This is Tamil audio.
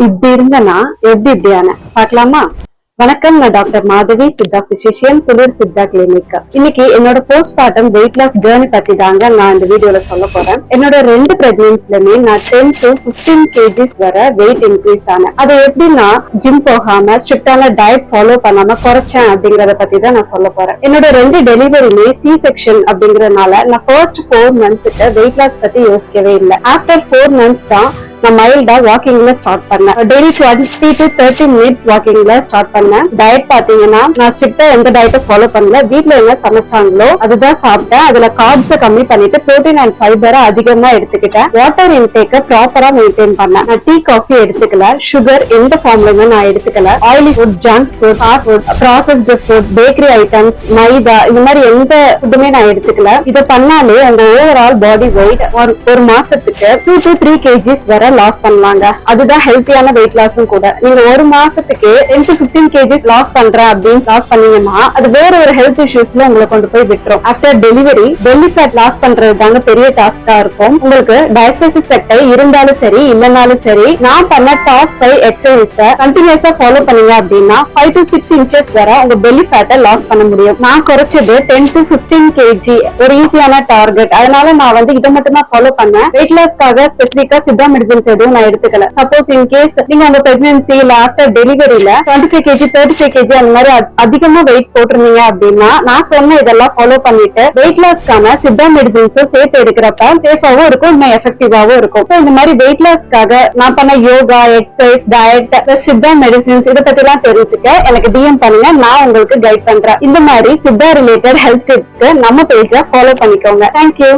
இப்படி இருந்தனா எப்படியான பார்க்கலாமா? வணக்கம், நான் டாக்டர் மாதவி, சித்தா பிசிஷியன், துளிர் சித்தா கிளினிக். இன்னைக்கு என்னோட போஸ்ட்மார்ட்டம் வெயிட் லாஸ் ஜேர்னி பத்தி தாங்க நான் இந்த வீடியோல சொல்ல போறேன். என்னோட 2 பிரெக்னன்சிலுமே நான் 10 to 15 kgs வரை வெயிட் இன்க்ரீஸ் ஆனேன். அது எப்படின்னா ஜிம் போகாம ஸ்ட்ரிக்டான டயட் ஃபாலோ பண்ணாம குறைச்சேன் அப்படிங்கறத பத்தி தான் நான் சொல்ல போறேன். என்னோட 2 டெலிவரியுமே சி செக்ஷன் அப்படிங்கறதுனால நான் ஃபர்ஸ்ட் 4 months வெயிட் லாஸ் பத்தி யோசிக்கவே இல்லை. ஆஃப்டர் 4 months தான் நான் மைல்டா வாக்கிங்ல ஸ்டார்ட் பண்ணேன். டெய்லி 20 to 30 minutes வாக்கிங்ல ஸ்டார்ட் பண்ணேன். டயட் பாத்தீங்கன்னா நான் ஸ்ட்ரிக்டா எந்த டயட்டும் ஃபாலோ பண்ணல. வீட்ல என்ன சமைச்சாங்களோ அதுதான் சாப்பிட்டேன். அதுல கார்ப்ஸை கம்மி பண்ணிட்டு புரோட்டீன் அண்ட் ஃபைபரை அதிகமா எடுத்துக்கிட்டேன். வாட்டர் இன்டேக்க ப்ராப்பரா மெயின்டைன் பண்ணேன். நான் டீ காஃபி எடுத்துக்கல. சுகர் எந்த ஃபார்ம்லயுமே நான் எடுத்துக்கல. Oily food, junk food, fast food, processed food, bakery items, maida இந்த மாதிரி எந்த ஃபுட்டுமே நான் எடுத்துக்கல. இதை பண்ணாலே அந்த ஓவரால் பாடி வெயிட் ஒரு மாசத்துக்கு 2 to 3 kgs வரை லாஸ் பண்ணலாங்க. அதுதான் ஹெல்த்தியான வெயிட் லாஸும் கூட. நீங்க ஒரு மாசத்துக்கு 10 to 15 kgs லாஸ் பண்றேன் அப்படின்னு லாஸ் பண்ணீங்கன்னா அது வேற ஒரு ஹெல்த் இஷ்யூஸ்ல உங்களை கொண்டு போய் விட்டுரும். After delivery belly fat loss பண்றது தாங்க பெரிய டாஸ்கா இருக்கும். உங்களுக்கு டயஸ்டசிஸ் ரெக்டை இருந்தாலும் சரி இல்லனாலும் சரி, நான் பண்ண டாப் 5 எக்ஸசைஸை கண்டினியூஸா ஃபாலோ பண்ணீங்க அப்படின்னா 5 to 6 inches வரை உங்க பெல்லி ஃபேட்டை லாஸ் பண்ண முடியும். நான் குறைச்சது 10 to 15 kg, ஒரு ஈஸியான டார்கெட். அதனால நான் இதை மட்டும் தான் ஃபாலோ பண்ணேன். வெயிட் லாஸ்க்காக ஸ்பெசிபிக்கா சித்தா மெடிசன் எதுவும் நான் எடுத்துக்கல. சப்போஸ் இன் கேஸ் நீங்க உங்க பிரெக்னன்சி இல்ல ஆஃப்டர் டெலிவரியில 25 kg 35 kg அந்த மாதிரி அதிகமா வெயிட் போட்டிருந்தீங்க அப்படின்னா நான் சொன்ன இதெல்லாம் ஃபாலோ பண்ணிட்டு வெயிட் லாஸ்க்கான சித்தா மெடிசன்ஸும் சேர்த்து எடுக்கிறப்ப சேஃபாவும் இருக்கும், இன்னும் எஃபெக்டிவாவும் இருக்கும். சோ இந்த மாதிரி வெயிட் லாஸ்க்காக நான் பண்ண yoga, exercise, diet, Siddha medicines இதை பத்தி எல்லாம் தெரிஞ்சுக்க எனக்கு டிஎம் பண்ணுங்க. நான் உங்களுக்கு கைட் பண்றேன். இந்த மாதிரி சித்தா ரிலேட்டட் ஹெல்த் டிப்ஸ்க்கு நம்ம பேஜை ஃபாலோ பண்ணிக்கோங்க. தேங்க்யூ.